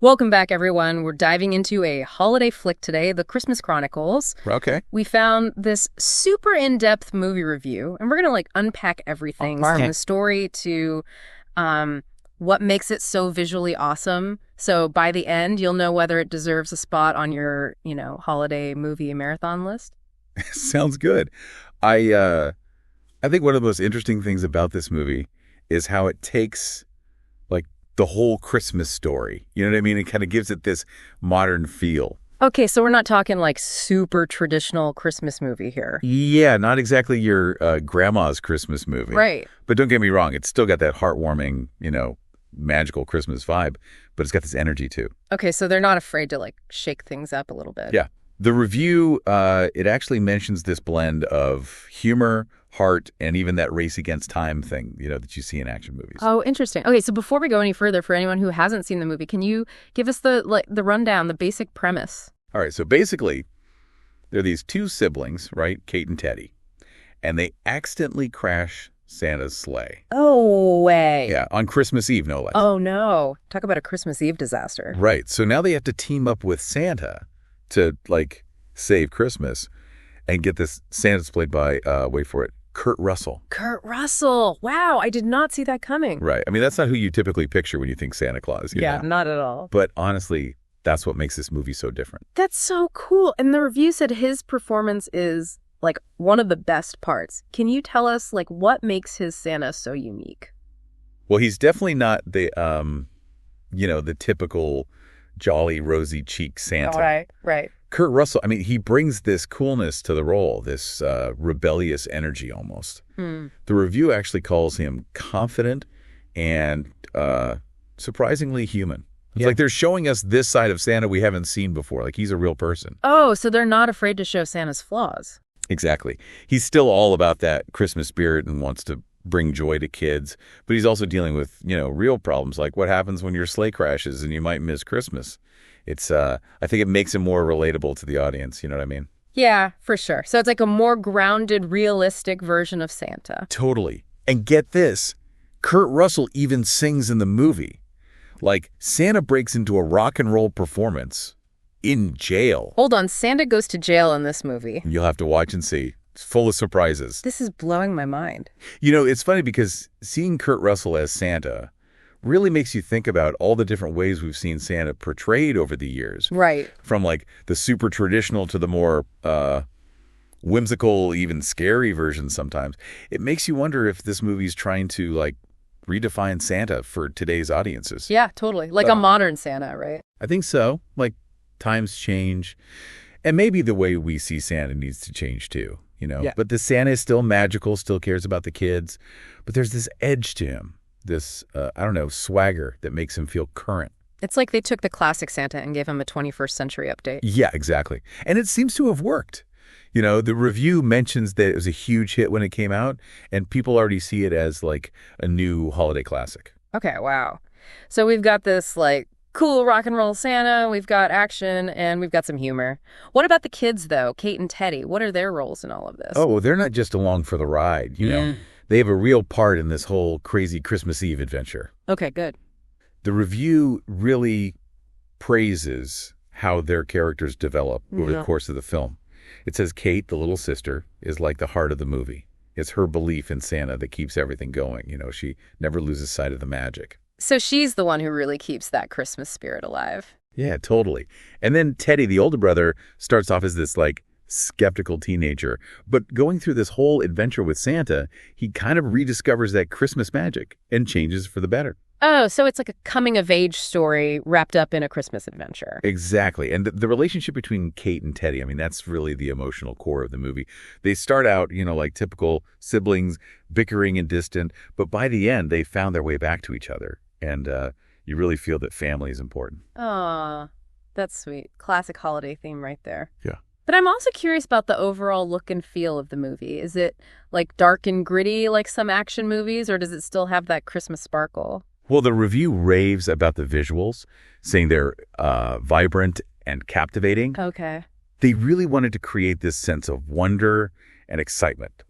Welcome back, everyone. We're diving into a holiday flick today, the Christmas Chronicles. Okay. We found this super in-depth movie review, and we're going to unpack everything from the story to what makes it so visually awesome. So by the end, you'll know whether it deserves a spot on your, holiday movie marathon list. Sounds good. I think one of the most interesting things about this movie is how it takes the whole Christmas story. You know what I mean? It kind of gives it this modern feel. Okay, so we're not talking super traditional Christmas movie here. Yeah, not exactly your grandma's Christmas movie. Right. But don't get me wrong, it's still got that heartwarming, magical Christmas vibe, but it's got this energy too. Okay, so they're not afraid to shake things up a little bit. Yeah. The review, it actually mentions this blend of humor, heart, and even that race against time thing, that you see in action movies. Oh, interesting. Okay, so before we go any further, for anyone who hasn't seen the movie, can you give us the rundown, the basic premise? All right, so basically, there are these two siblings, right, Kate and Teddy, and they accidentally crash Santa's sleigh. Oh, way. Yeah, on Christmas Eve, no less. Oh, no. Talk about a Christmas Eve disaster. Right, so now they have to team up with Santa to, save Christmas and get this. Santa's played by, wait for it, Kurt Russell. Kurt Russell. Wow, I did not see that coming. Right. I mean, that's not who you typically picture when you think Santa Claus. Yeah, not at all. But honestly, that's what makes this movie so different. That's so cool. And the review said his performance is, one of the best parts. Can you tell us, what makes his Santa so unique? Well, he's definitely not the, the typical jolly, rosy-cheeked Santa. All right. Kurt Russell, I mean, he brings this coolness to the role, this rebellious energy almost. The review actually calls him confident and surprisingly human. It's like they're showing us this side of Santa we haven't seen before. He's a real person. Oh, so they're not afraid to show Santa's flaws. Exactly. He's still all about that Christmas spirit and wants to bring joy to kids, but he's also dealing with, real problems like what happens when your sleigh crashes and you might miss Christmas. It's, I think it makes him more relatable to the audience. You know what I mean? Yeah, for sure. So it's a more grounded, realistic version of Santa. Totally. And get this, Kurt Russell even sings in the movie. Santa breaks into a rock and roll performance in jail. Hold on, Santa goes to jail in this movie. You'll have to watch and see. It's full of surprises. This is blowing my mind. It's funny because seeing Kurt Russell as Santa really makes you think about all the different ways we've seen Santa portrayed over the years. Right. From the super traditional to the more whimsical, even scary versions sometimes. It makes you wonder if this movie's trying to redefine Santa for today's audiences. Yeah, totally. A modern Santa, right? I think so. Times change. And maybe the way we see Santa needs to change too. Yeah. But the Santa is still magical, still cares about the kids. But there's this edge to him, this, swagger that makes him feel current. It's like they took the classic Santa and gave him a 21st century update. Yeah, exactly. And it seems to have worked. The review mentions that it was a huge hit when it came out, and people already see it as a new holiday classic. Okay, wow. So we've got this cool rock and roll Santa, we've got action, and we've got some humor. What about the kids, though? Kate and Teddy, what are their roles in all of this? Oh, well, they're not just along for the ride, They have a real part in this whole crazy Christmas Eve adventure. Okay, good. The review really praises how their characters develop over the course of the film. It says Kate, the little sister, is like the heart of the movie. It's her belief in Santa that keeps everything going. She never loses sight of the magic. So she's the one who really keeps that Christmas spirit alive. Yeah, totally. And then Teddy, the older brother, starts off as this skeptical teenager. But going through this whole adventure with Santa, he kind of rediscovers that Christmas magic and changes for the better. Oh, so it's like a coming-of-age story wrapped up in a Christmas adventure. Exactly. And the relationship between Kate and Teddy, I mean, that's really the emotional core of the movie. They start out, typical siblings, bickering and distant, but by the end, they found their way back to each other. And you really feel that family is important. Aw, that's sweet. Classic holiday theme right there. Yeah. But I'm also curious about the overall look and feel of the movie. Is it dark and gritty like some action movies, or does it still have that Christmas sparkle? Well, the review raves about the visuals, saying they're vibrant and captivating. Okay. They really wanted to create this sense of wonder and excitement,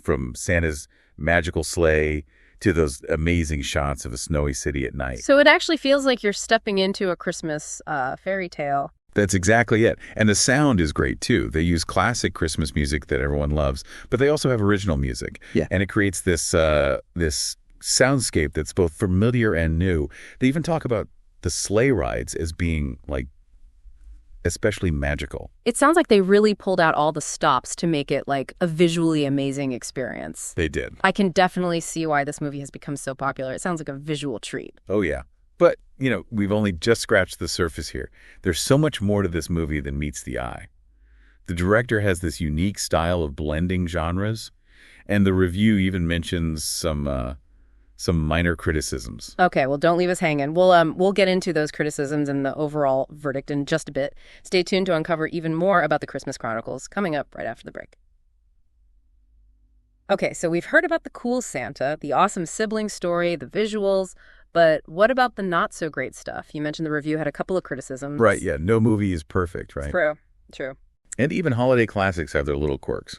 from Santa's magical sleigh to those amazing shots of a snowy city at night. So it actually feels like you're stepping into a Christmas fairy tale. That's exactly it. And the sound is great, too. They use classic Christmas music that everyone loves, but they also have original music. Yeah. And it creates this this soundscape that's both familiar and new. They even talk about the sleigh rides as being, like, especially magical. It sounds like they really pulled out all the stops to make it like a visually amazing experience. They did. I can definitely see why this movie has become so popular. It sounds like a visual treat. Oh, yeah. But, we've only just scratched the surface here. There's so much more to this movie than meets the eye. The director has this unique style of blending genres, and the review even mentions some minor criticisms. Okay, well, don't leave us hanging. We'll get into those criticisms and the overall verdict in just a bit. Stay tuned to uncover even more about the Christmas Chronicles coming up right after the break. Okay, so we've heard about the cool Santa, the awesome sibling story, the visuals, but what about the not-so-great stuff? You mentioned the review had a couple of criticisms. Right, yeah. No movie is perfect, right? True. And even holiday classics have their little quirks.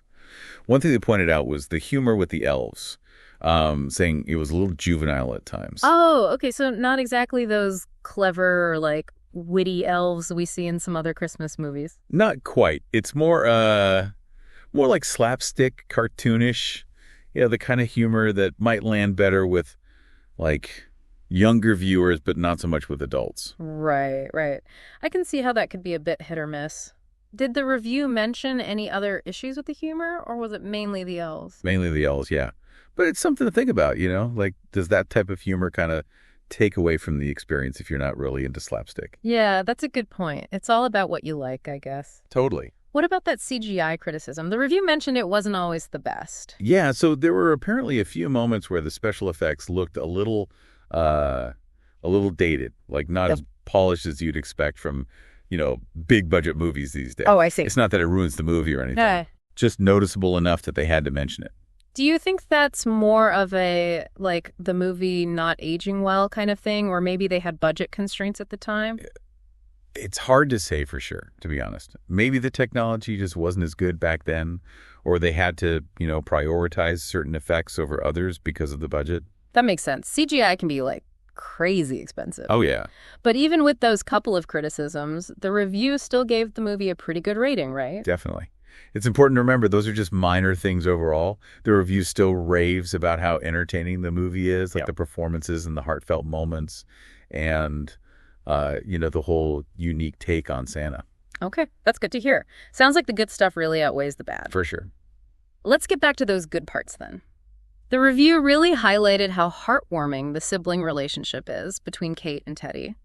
One thing they pointed out was the humor with the elves, saying it was a little juvenile at times. Oh, okay, so not exactly those clever, like, witty elves we see in some other Christmas movies. Not quite. It's more like slapstick, cartoonish, the kind of humor that might land better with, like, younger viewers, but not so much with adults. Right. I can see how that could be a bit hit or miss. Did the review mention any other issues with the humor, or was it mainly the elves? Mainly the elves, yeah. But it's something to think about, like, does that type of humor kind of take away from the experience if you're not really into slapstick? Yeah, that's a good point. It's all about what you like, I guess. Totally. What about that CGI criticism? The review mentioned it wasn't always the best. Yeah, so there were apparently a few moments where the special effects looked a little dated, like not as polished as you'd expect from, big budget movies these days. Oh, I see. It's not that it ruins the movie or anything. Just noticeable enough that they had to mention it. Do you think that's more of a, like, the movie not aging well kind of thing, or maybe they had budget constraints at the time? It's hard to say for sure, to be honest. Maybe the technology just wasn't as good back then, or they had to, prioritize certain effects over others because of the budget. That makes sense. CGI can be, like, crazy expensive. Oh, yeah. But even with those couple of criticisms, the review still gave the movie a pretty good rating, right? Definitely. It's important to remember those are just minor things overall. The review still raves about how entertaining the movie is, like the performances and the heartfelt moments and, the whole unique take on Santa. Okay, that's good to hear. Sounds like the good stuff really outweighs the bad. For sure. Let's get back to those good parts then. The review really highlighted how heartwarming the sibling relationship is between Kate and Teddy.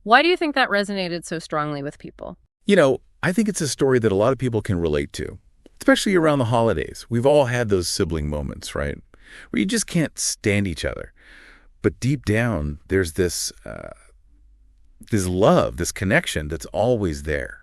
Why do you think that resonated so strongly with people? I think it's a story that a lot of people can relate to, especially around the holidays. We've all had those sibling moments, right? Where you just can't stand each other. But deep down, there's this love, this connection that's always there.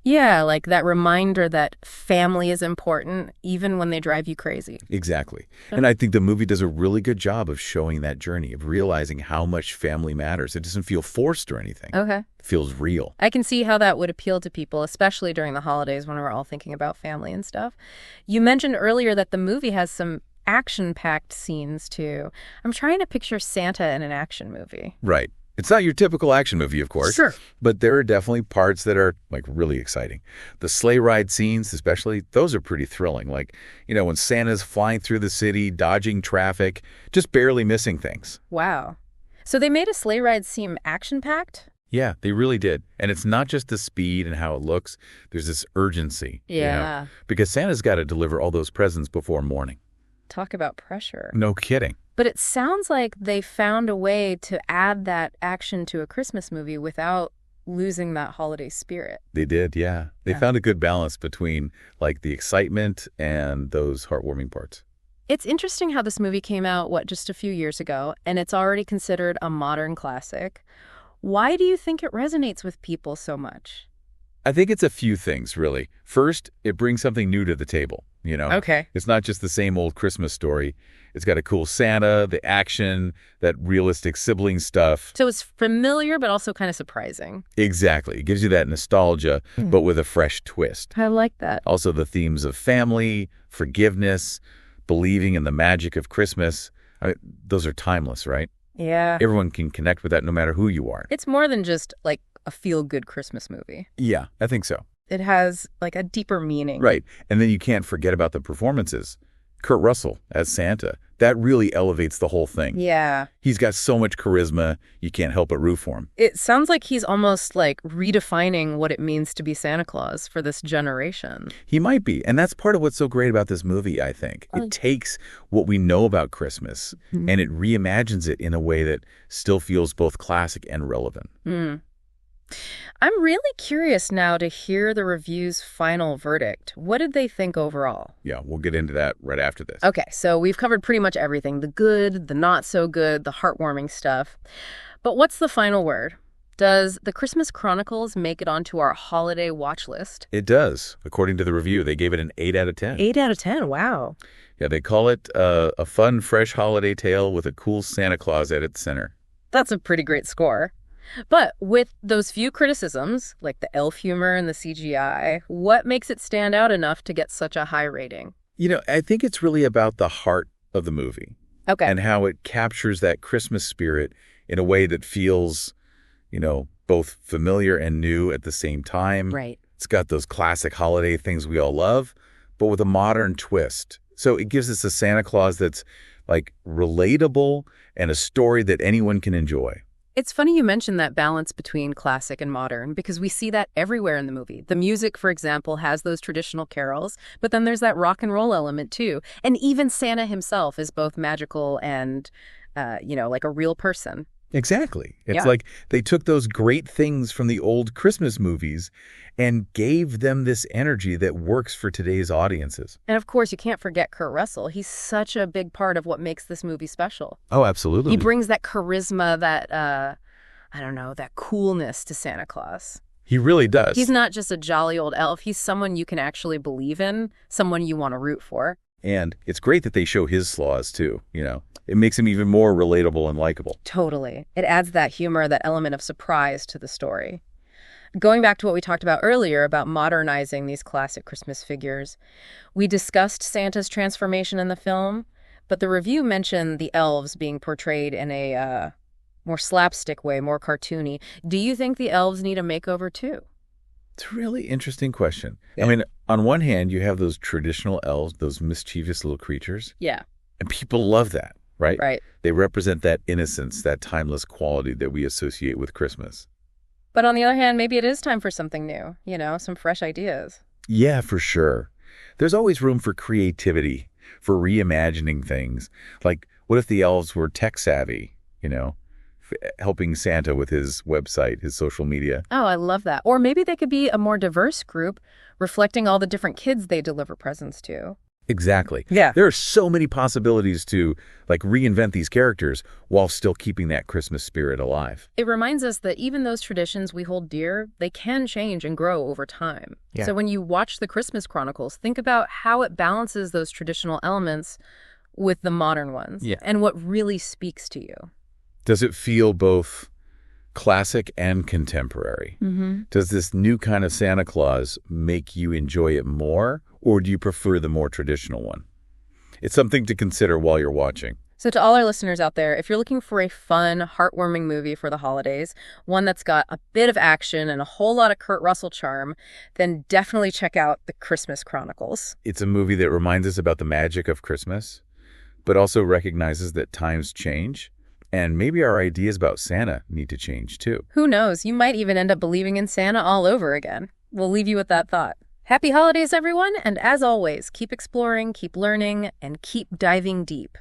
Yeah, like that reminder that family is important, even when they drive you crazy. Exactly. And I think the movie does a really good job of showing that journey, of realizing how much family matters. It doesn't feel forced or anything. Okay. It feels real. I can see how that would appeal to people, especially during the holidays when we're all thinking about family and stuff. You mentioned earlier that the movie has some action-packed scenes, too. I'm trying to picture Santa in an action movie. Right. It's not your typical action movie, of course. Sure. But there are definitely parts that are, like, really exciting. The sleigh ride scenes, especially, those are pretty thrilling. Like, when Santa's flying through the city, dodging traffic, just barely missing things. Wow. So they made a sleigh ride seem action-packed? Yeah, they really did. And it's not just the speed and how it looks. There's this urgency. Yeah. Because Santa's got to deliver all those presents before morning. Talk about pressure. No kidding. But it sounds like they found a way to add that action to a Christmas movie without losing that holiday spirit. They did, yeah. They found a good balance between, like, the excitement and those heartwarming parts. It's interesting how this movie came out, just a few years ago, and it's already considered a modern classic. Why do you think it resonates with people so much? I think it's a few things, really. First, it brings something new to the table, Okay. It's not just the same old Christmas story. It's got a cool Santa, the action, that realistic sibling stuff. So it's familiar, but also kind of surprising. Exactly. It gives you that nostalgia, but with a fresh twist. I like that. Also, the themes of family, forgiveness, believing in the magic of Christmas. Those are timeless, right? Yeah. Everyone can connect with that no matter who you are. It's more than just like a feel-good Christmas movie. Yeah, I think so. It has like a deeper meaning. Right. And then you can't forget about the performances. Kurt Russell as Santa. That really elevates the whole thing. Yeah. He's got so much charisma, you can't help but root for him. It sounds like he's almost like redefining what it means to be Santa Claus for this generation. He might be. And that's part of what's so great about this movie, I think. It takes what we know about Christmas and it reimagines it in a way that still feels both classic and relevant. I'm really curious now to hear the review's final verdict. What did they think overall? Yeah, we'll get into that right after this. Okay, so we've covered pretty much everything. The good, the not so good, the heartwarming stuff. But what's the final word? Does the Christmas Chronicles make it onto our holiday watch list? It does. According to the review, they gave it an 8 out of 10. 8 out of 10, wow. Yeah, they call it a fun, fresh holiday tale with a cool Santa Claus at its center. That's a pretty great score. But with those few criticisms, like the elf humor and the CGI, what makes it stand out enough to get such a high rating? I think it's really about the heart of the movie. Okay. And how it captures that Christmas spirit in a way that feels, both familiar and new at the same time. Right. It's got those classic holiday things we all love, but with a modern twist. So it gives us a Santa Claus that's like relatable and a story that anyone can enjoy. It's funny you mentioned that balance between classic and modern because we see that everywhere in the movie. The music, for example, has those traditional carols, but then there's that rock and roll element too. And even Santa himself is both magical and, like a real person. Exactly. It's like they took those great things from the old Christmas movies and gave them this energy that works for today's audiences. And of course, you can't forget Kurt Russell. He's such a big part of what makes this movie special. Oh, absolutely. He brings that charisma, that coolness to Santa Claus. He really does. He's not just a jolly old elf. He's someone you can actually believe in, someone you want to root for. And it's great that they show his flaws, too, It makes him even more relatable and likable. Totally. It adds that humor, that element of surprise to the story. Going back to what we talked about earlier about modernizing these classic Christmas figures, we discussed Santa's transformation in the film, but the review mentioned the elves being portrayed in a more slapstick way, more cartoony. Do you think the elves need a makeover too? It's a really interesting question. Yeah. I mean, on one hand, you have those traditional elves, those mischievous little creatures. Yeah. And people love that, right? Right. They represent that innocence, that timeless quality that we associate with Christmas. But on the other hand, maybe it is time for something new, some fresh ideas. Yeah, for sure. There's always room for creativity, for reimagining things. Like, what if the elves were tech savvy, helping Santa with his website, his social media? Oh, I love that. Or maybe they could be a more diverse group, reflecting all the different kids they deliver presents to. Exactly. Yeah. There are so many possibilities to reinvent these characters while still keeping that Christmas spirit alive. It reminds us that even those traditions we hold dear, they can change and grow over time. Yeah. So when you watch the Christmas Chronicles, think about how it balances those traditional elements with the modern ones and what really speaks to you. Does it feel both classic and contemporary? Mm-hmm. Does this new kind of Santa Claus make you enjoy it more? Or do you prefer the more traditional one? It's something to consider while you're watching. So to all our listeners out there, if you're looking for a fun, heartwarming movie for the holidays, one that's got a bit of action and a whole lot of Kurt Russell charm, then definitely check out The Christmas Chronicles. It's a movie that reminds us about the magic of Christmas, but also recognizes that times change, and maybe our ideas about Santa need to change too. Who knows? You might even end up believing in Santa all over again. We'll leave you with that thought. Happy holidays, everyone, and as always, keep exploring, keep learning, and keep diving deep.